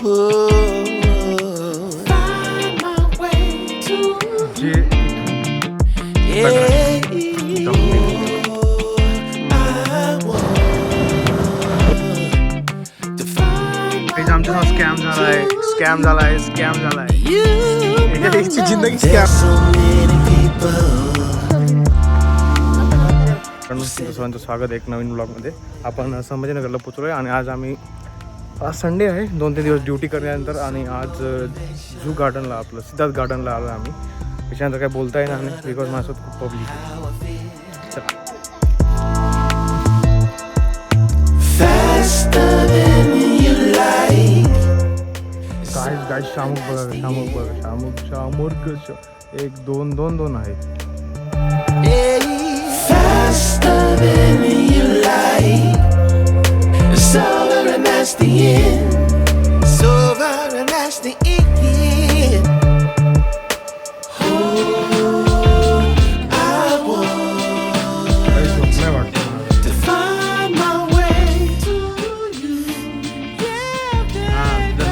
Find my way to जे आमचा scam झालाय जिंदगी स्कॅम. सर्वांचं स्वागत एक नवीन ब्लॉगमध्ये. आपण संभाजीनगरला पोचलोय आणि आज संडे आहे. 2-3 दिवस ड्युटी करण्यानंतर आणि आज झू गार्डनला आपलं सिद्धार्थ गार्डनला आलो आम्ही. त्याच्यानंतर काय बोलता येणार नाही बिकॉज माझ्यासोबत खूप पब्लिक आहे. काय शामुक शामूर 1-2 आहेत. faster than you like. It's over and that's the end. It's over and that's the end. Oh, I want to find my way to you.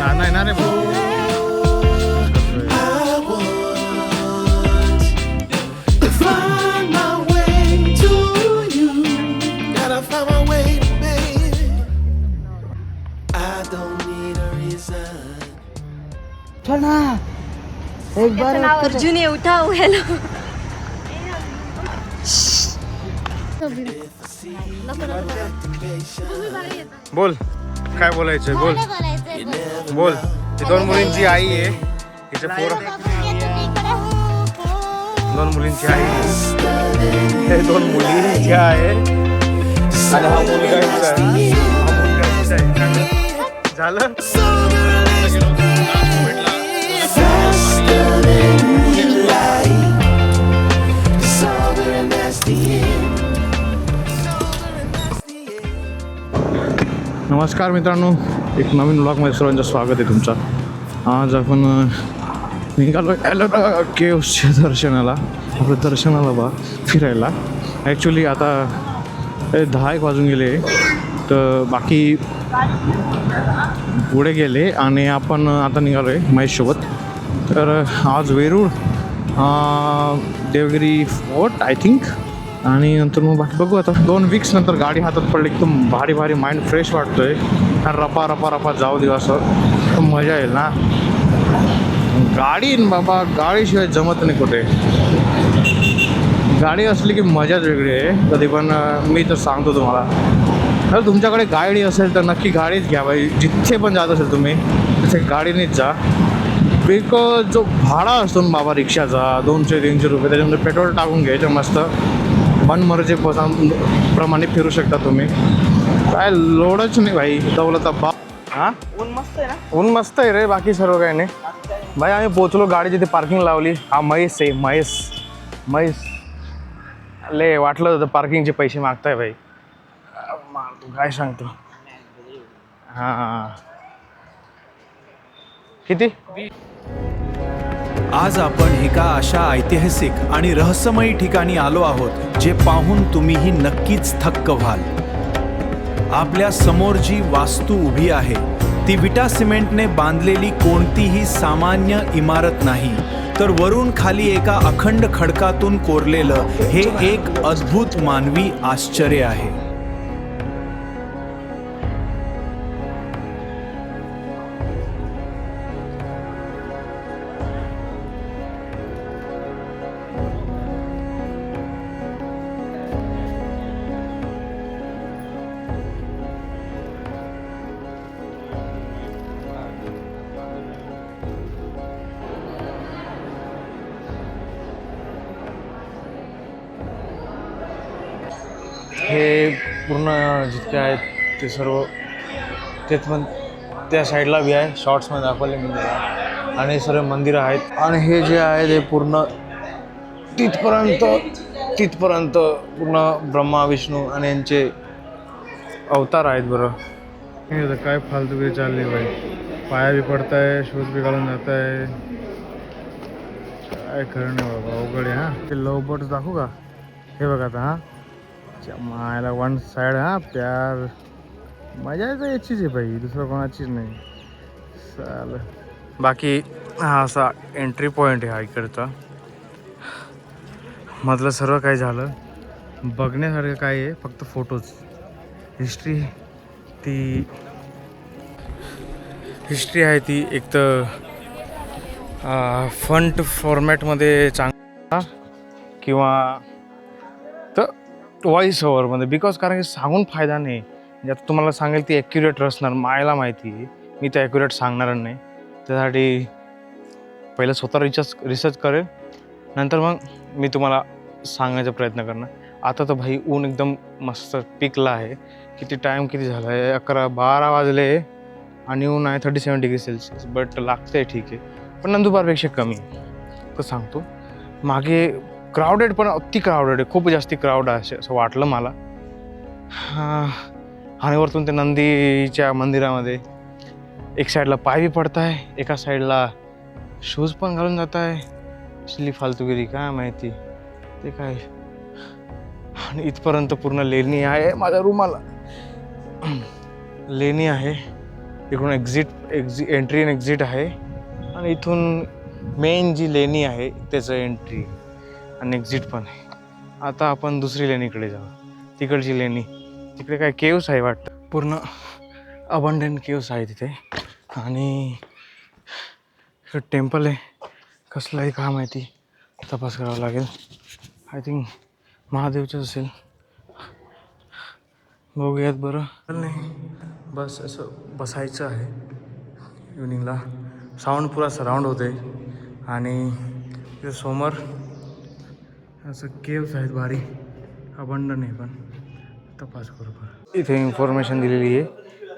नाना येणार आहे. चल ना एक बार नाव अर्जुन आहे. उठाव. हॅलो. बोल काय बोलायचं बोल बोल. ही 2 मुलींची आई आहे. हिचे पोरं 2 मुलींची आई आहे. हे 2 मुलींची आहे आणि हा मुलगा हिचा आहे. हा मुलगा हिचा आहे. झालं. नमस्कार मित्रांनो, एक नवीन ब्लॉगमध्ये सर्वांचं स्वागत आहे तुमचं. आज आपण निघालो एलोरा केव्सच्या दर्शनाला. आपल्या दर्शनाला फिरायला ॲक्च्युली आता 10 वाजून गेले तर बाकी पुढे गेले आणि आपण आता निघालो आहे महेशसोबत. तर आज Verul Devgiri fort I think आणि नंतर मग बाकी बघू. आता 2 वीक्स नंतर गाडी हातात पडली एकदम भारी माइंड फ्रेश वाटतोय. रपा जाऊ दे असं मजा येईल ना. गाडी बाबा गाडीशिवाय जमत नाही कुठे. गाडी असली की मजाच वेगळी आहे कधी पण. मी तर सांगतो तुम्हाला, जर तुमच्याकडे गाडी असेल तर नक्की गाडीच घ्या बाई. जिथे पण जात असेल तुम्ही तिथे गाडीनेच जा. बिकॉज जो भाडा असतो ना बाबा रिक्षाचा 200-300 रुपये, त्याच्यामध्ये पेट्रोल टाकून घ्यायचं मस्त मनमर्जी प्रमाणे फिरू शकता तुम्ही. काय लोडच नाही भाई. दौलता बा. हां ऊन मस्त आहे ना. ऊन मस्त आहे रे. बाकी सर्व काय नाही भाई. आम्ही पोचलो, गाडी जिथे पार्किंग लावली. हा महेश आहे. महेश ले वाटलं होतं पार्किंगचे पैसे मागताय भाई. तू काय सांगतो. हां किती. आज आपण एका अशा ऐतिहासिक आणि रहस्यमयी ठिकाणी आलो आहोत जे पाहून तुम्हीही नक्कीच थक्क व्हाल. आपल्या समोर जी वास्तू उभी आहे ती विटा सिमेंटने बांधलेली कोणतीही सामान्य इमारत नाही, तर वरून खाली एका अखंड खडकातून कोरलेलं हे एक अद्भुत मानवी आश्चर्य आहे. हे पूर्ण जितके आहेत ते सर्व तेच पण त्या साईडला बी आहे. शॉर्ट्समध्ये दाखवले मी त्याला. आणि सर्व मंदिरं आहेत आणि हे जे आहे ते पूर्ण तिथपर्यंत पूर्ण ब्रह्मा विष्णू आणि यांचे अवतार आहेत. बरं हे काय फालतूगिरी चालली बाई. पाया बी पडताय, शूज बी घालून जात आहे. काय खरं नाही बाबा, अवघड आहे. हां ते लव बर्ड्स दाखवू का. हे बघा आता. हां मायला 1 साइड. हां प्यार मजा याचीच आहे भाई, दुसरं कोणाचीच नाही. चालेल. बाकी हा असा एंट्री पॉईंट आहे हा इकडचा. मधलं सर्व काही झालं. बघण्यासारखं काय आहे फक्त फोटोज. हिस्ट्री आहे ती एक तर फंट फॉर्मॅटमध्ये चांगला किंवा तर व्हॉइस ओव्हरमध्ये. बिकॉज कारण की सांगून फायदा नाही. म्हणजे आता तुम्हाला सांगेल ती ॲक्युरेट असणार, मायला माहिती आहे. मी ते ॲक्युरेट सांगणार नाही. त्यासाठी पहिलं स्वतः रिसर्च करेल, नंतर मग मी तुम्हाला सांगायचा प्रयत्न करणार. आता तर भाई ऊन एकदम मस्त पिकला आहे. किती टाईम झाला आहे, 11-12 वाजले आणि ऊन आहे 37 डिग्री सेल्सिअस. बट लागतं आहे ठीक आहे, पण नंदुरबारपेक्षा कमी तर सांगतो. मागे क्राऊडेड पण अति क्राऊडेड आहे, खूप जास्ती क्राऊड आहे असं वाटलं मला. आणि वरतून ते नंदीच्या मंदिरामध्ये एक साईडला पाय बी पडत आहे, एका साईडला शूज पण घालून जात आहे. असली फालतूगिरी काय माहिती ते काय. आणि इथपर्यंत पूर्ण लेणी आहे. माझ्या रूमाला लेणी आहे. इकडून एंट्री आणि एक्झिट आहे. आणि इथून मेन जी लेणी आहे त्याचं एंट्री आणि एक्झिट पण आहे. आता आपण दुसरी लेणीकडे जाऊ. तिकडची लेणी, तिकडे काय केव्स आहे वाटतं. पूर्ण अबंडंट केव्स आहे तिथे. आणि टेम्पल आहे, कसलंही का माहिती, तपास करावा लागेल. आय थिंक महादेवचंच असेल. बघूयात बरं. नाही बस असं बसायचं आहे इव्हनिंगला. साऊंड पुरा सराऊंड होते. आणि तिथे समोर असं केव्स आहेत भारी, अबंडन आहे. पण तपास करू बरं. इथे इन्फॉर्मेशन दिलेली आहे.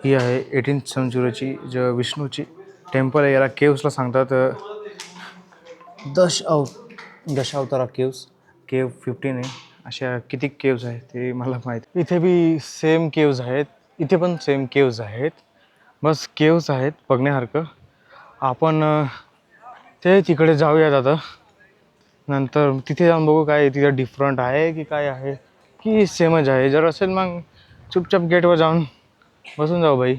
ही आहे 18th सेंचुरीची जो विष्णूची टेम्पल आहे. याला केव्सला सांगतात दशावतारा केव्स. केव 15 आहे. अशा किती केव्स आहेत ते मला माहिती. इथे बी सेम केव्स आहेत, इथे पण सेम केव्स आहेत. बस केव्स आहेत बघण्यासारखं. आपण ते तिकडे जाऊयात आता. नंतर तिथे जाऊन बघू काय तिथे डिफरंट आहे की काय आहे की सेमच आहे. जर असेल मग चुपचाप गेटवर जाऊन बसून जाऊ भाई.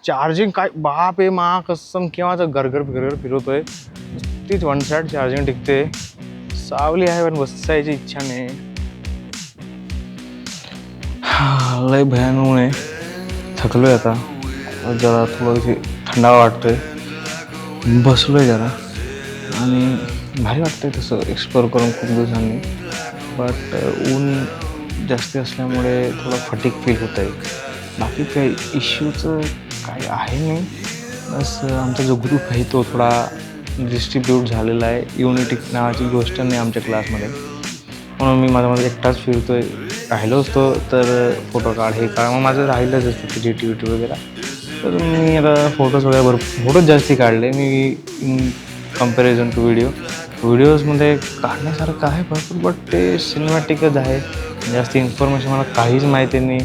चार्जिंग काय बाप आहे मा कसम केव्हाचं गरगर फिरवतोय. तीच 1 साईड चार्जिंग टिकते. सावली आहे पण बसायची इच्छा नाही. लय भयानक आहे. थकलोय आता. जरा थोडं थंडावा वाटतोय. बसलोय जरा आणि भारी वाटतंय तसं एक्सप्लोअर करून खूप दिवसांनी. बट ऊन जास्त असल्यामुळे थोडं फटीक फील होत आहे. बाकी काही इश्यूचं काही आहे नाही. बस आमचा जो ग्रुप आहे तो थोडा डिस्ट्रीब्यूट झालेला आहे. युनिटी नावाची गोष्ट नाही आमच्या क्लासमध्ये, म्हणून मी माझ्यामध्ये एकटाच फिरतोय. राहिलो असतो तर फोटो काढ हे काढ, मग माझं राहिलंच असतं क्रिएटिव्हिटी वगैरे. तर मी आता फोटोज वगैरे फोटोज जास्ती काढले मी इन कम्पॅरिझन टू व्हिडिओजमध्ये काढण्यासारखं आहे भरपूर. बट ते सिनेमॅटिकच आहे. जास्त इन्फॉर्मेशन मला काहीच माहिती नाही.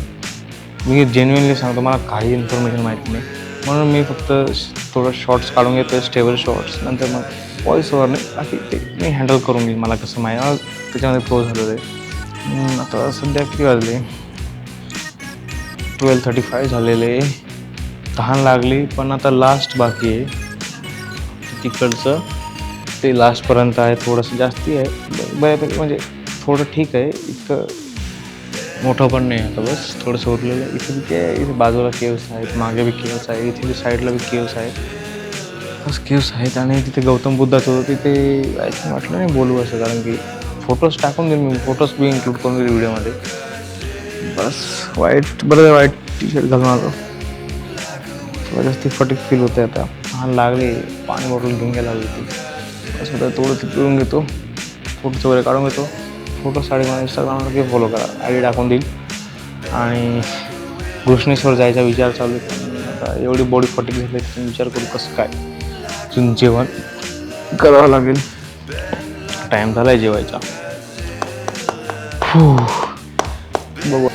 मी जेन्युइनली सांगतो मला काही इन्फॉर्मेशन माहिती नाही. म्हणून मी फक्त थोडं शॉर्ट्स काढून घेतो, स्टेबल शॉर्ट्स. नंतर मग व्हॉइस ओव्हर नाही, बाकी ते मी हँडल करून घेईन. मला कसं माहिती त्याच्यामध्ये फ्लो झालेलं आहे. आता सध्या किती वाजले 12:35 झालेले. तहान लागली पण आता लास्ट बाकी आहे तिकडचं. ते लास्टपर्यंत आहे. थोडंसं जास्ती आहे बऱ्यापैकी, म्हणजे थोडं ठीक आहे. इतकं मोठं पण नाही आता. बस थोडंसं उरलेलं आहे. इथे काय इथे बाजूला केव्स आहेत, मागे बी केव्स आहे, इथे बी साईडला बी केव्स आहेत. बस केव्स आहेत. आणि तिथे गौतम बुद्धाचं होतं तिथे ऐकून वाटलं नाही बोलू असं, कारण की फोटोज टाकून देईल मी. फोटोज बी इन्क्लूड करून देईल व्हिडिओमध्ये. बस व्हाईट टी शर्ट घालून आलो. थोडं जास्त फटीक फील होते आता. तहान लागली, पाणी बॉटल घेऊन घ्यायला लागली ती. असं होतं थोडं ते पिळून घेतो, फोटोज वगैरे काढून घेतो. फोटोसाठी मला इंस्टाग्रामला काही फॉलो करा, आय डी टाकून देईल. आणि घृष्णेश्वर जायचा विचार चालू आहे. आता एवढी बॉडी फटीक झाली तर विचार करू कसं काय जेवण करावं लागेल. टाईम झाला आहे जेवायचा. बघू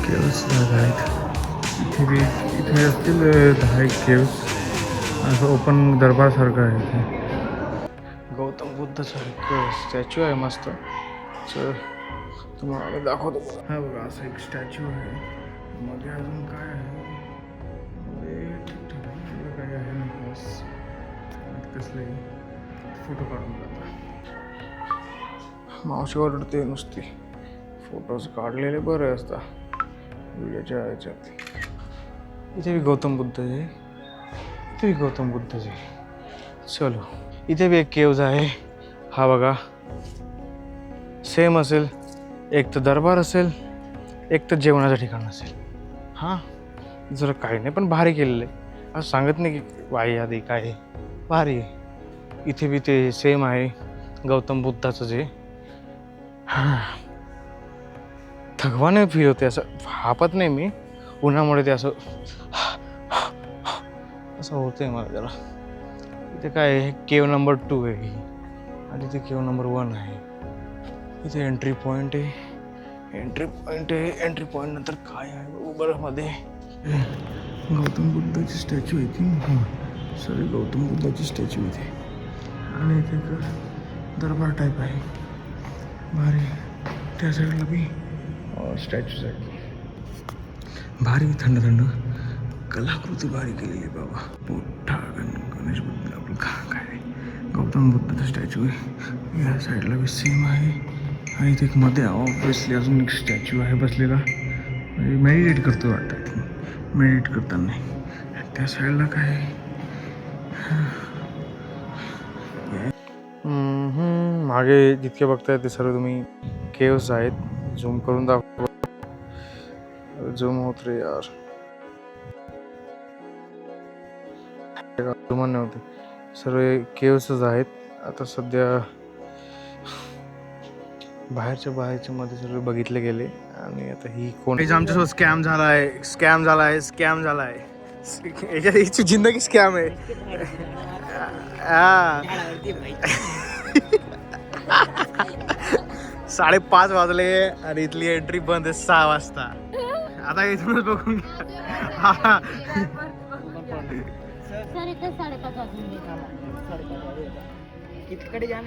केव्स आहेत इथे असतील 10 केव्स. असं ओपन दरबारसारखं आहे इथे. गौतम बुद्धासारखं स्टॅच्यू आहे मस्त. तर तुम्हाला दाखवतो. हा बघा असं एक स्टॅच्यू आहे. मध्ये अजून काय आहे ठीक आहे. बसले फोटो काढून जातो. मावशी ओरडते नुसती. फोटोज काढलेले बरे असतात व्हिडिओच्या ह्याच्यात. इथे बी गौतम बुद्धाचे, इथे बी गौतम बुद्धाचे. चलो इथे बी एक केव्ज आहे. हा बघा सेम असेल. एक तर दरबार असेल, एक तर जेवणाचं ठिकाण असेल. हां जरा काही नाही पण भारी केलेलं आहे. असं सांगत नाही की वाई आधी काय भारी आहे. इथे बी ते सेम आहे गौतम बुद्धाचं जे. थकवाने फील होते. असं हापत नाही मी उन्हामुळे. ते असं असं होतंय मला जरा. इथे काय आहे केव नंबर 2 आहे आणि इथे केव नंबर 1 आहे. इथे एंट्री पॉईंट आहे. एंट्री पॉईंट नंतर काय आहे उबरमध्ये गौतम बुद्धाची स्टॅच्यू आहे ती. सॉरी गौतम बुद्धाची स्टॅच्यू इथे. आणि इथे एक दरबार टाईप आहे भारी. त्या साईडला बी स्टॅच्यूज आहेत भारी. थंड थंड कलाकृती भारी केलेली बाबा. मोठा गणेश बुद्ध आपलं काय गौतम बुद्धाचा स्टॅच्यू आहे. या साईडला बी सेम आहे. आणि इथे एक मध्ये ऑब्विसली अजून एक स्टॅच्यू आहे बसलेला. मेडिटेट करतो वाटतं. मेडिटेट करताना नाही. त्या साईडला काय मागे जितके बघताय ते सर्व तुम्ही केव्स आहेत. झूम करून दाखव. झूम होत रे यार. झूम नव्हते. सर्व केव्सच आहेत. आता सध्या बाहेरच्या मध्ये सर्व बघितले गेले. आणि आता ही कोण आमच्यासोबत स्कॅम झालाय. याची जिंदगी स्कॅम आहे. हा 5:30 वाजले आणि इथली एंट्री बंद आहे 6 वाजता. आता इथूनच बघून सर इथे 5:30 वाजून कितीकडे जाणार.